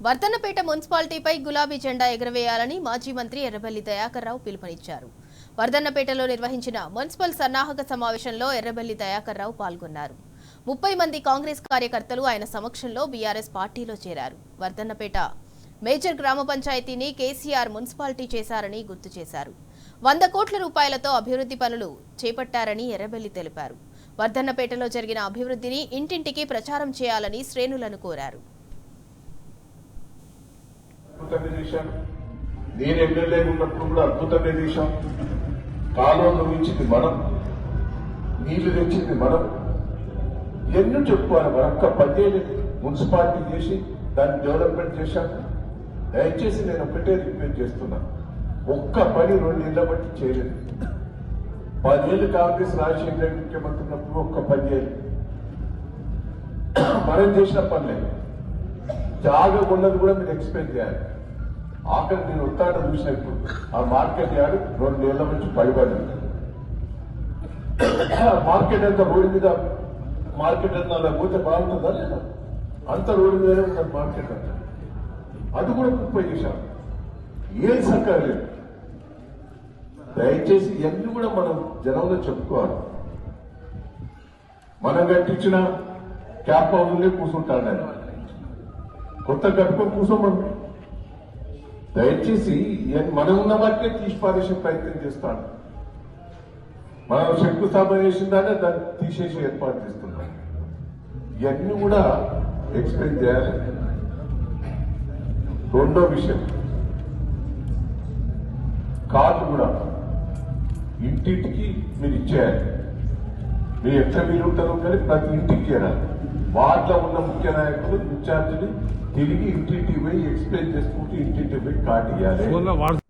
వర్ధన్నపేట మున్సిపాలిటీపై గులాబీ జెండా ఎగురవేయాలని మాజీ మంత్రి ఎర్రబెల్లి దయాకర్ రావు పిలుపునిచ్చారు. వర్ధన్నపేటలో నిర్వహించిన మున్సిపల్ సన్నాహక సమావేశంలో ఎర్రబెల్లి దయాకర్ రావు పాల్గొన్నారు. 30 మంది కాంగ్రెస్ కార్యకర్తలు ఆయన సమక్షంలో బీఆర్ఎస్ పార్టీలో చేరారు. వర్ధన్నపేట మేజర్ గ్రామ పంచాయతీని కేసీఆర్ మున్సిపాలిటీ చేశారని గుర్తు చేశారు. 100 కోట్ల రూపాయలతో అభివృద్ధి పనులు చేపట్టారని ఎర్రబెల్లి తెలిపారు. వర్ధన్నపేటలో జరిగిన అభివృద్ధిని ఇంటింటికి ప్రచారం చేయాలని శ్రేణులను కోరారు. నేను ఎమ్మెల్యే ఉన్నప్పుడు కూడా అద్భుతంగా చేశాం. కాలువలు ఇచ్చింది మనం, నీళ్లు తెచ్చింది మనం. ఎన్నో చెప్పుకోవాలి. మన ఒక్క పదేళ్ళు మున్సిపాలిటీ చేసి దాన్ని డెవలప్మెంట్ చేశాం. దయచేసి నేను ఒకటే రిక్వెస్ట్ చేస్తున్నా, ఒక్క పని 2 ఏళ్ల బట్టి చేయలేదు. 10 ఏళ్ళు కాంగ్రెస్ రాజశేఖర ముఖ్యమంత్రి ఉన్నప్పుడు ఒక్క 10 ఏళ్ళు మనం చేసిన పనిలేదు. జాగా ఉన్నది కూడా మీరు ఎక్స్ప్లెయిన్ చేయాలి. ఆఖరి నేను ఉత్తాడ చూసినప్పుడు ఆ మార్కెట్ యార్డ్ 2 ఏళ్ల నుంచి పడిపడి మార్కెట్ అంతా రోడ్డు మీద, మార్కెట్ అంతా అలా పోతే బాగుంటుందా లేదా? అంత రోడ్డు మీద ఉంటుంది మార్కెట్ అంతా. అది కూడా కుప్ప చేశాం. ఏం సక్కర్లేదు. దయచేసి ఇవన్నీ కూడా మనం జనంలో చెప్పుకోవాలి. మనం కట్టించిన క్యాప్ హౌస్లే కూర్చుంటాడు ఆయన, కొత్త కట్టుకొని కూర్చోమని. దయచేసి మనం ఉన్న వాటికే తీసి పారేసే ప్రయత్నం చేస్తాడు. మనం శంకుస్థాపన చేసిందానే దాన్ని తీసేసి ఏర్పాటు చేస్తున్నాం. ఇవన్నీ కూడా ఎక్స్ప్లెయిన్ చేయాలి. రెండో విషయం, కార్డు కూడా ఇంటింటికి మీరు ఇచ్చేయాలి. మీరు ఎట్లా మీరు ఉంటారో కానీ ప్రతి ఇంటికి చేరాలి. వాటిలో ఉన్న ముఖ్య నాయకులు ఇన్ఛార్జిని తిరిగి ఇంటింటికి పోయి ఎక్స్ప్లెయిన్ చేసుకుంటూ ఇంటింటికి పోయి కార్డు ఇవ్వాలి.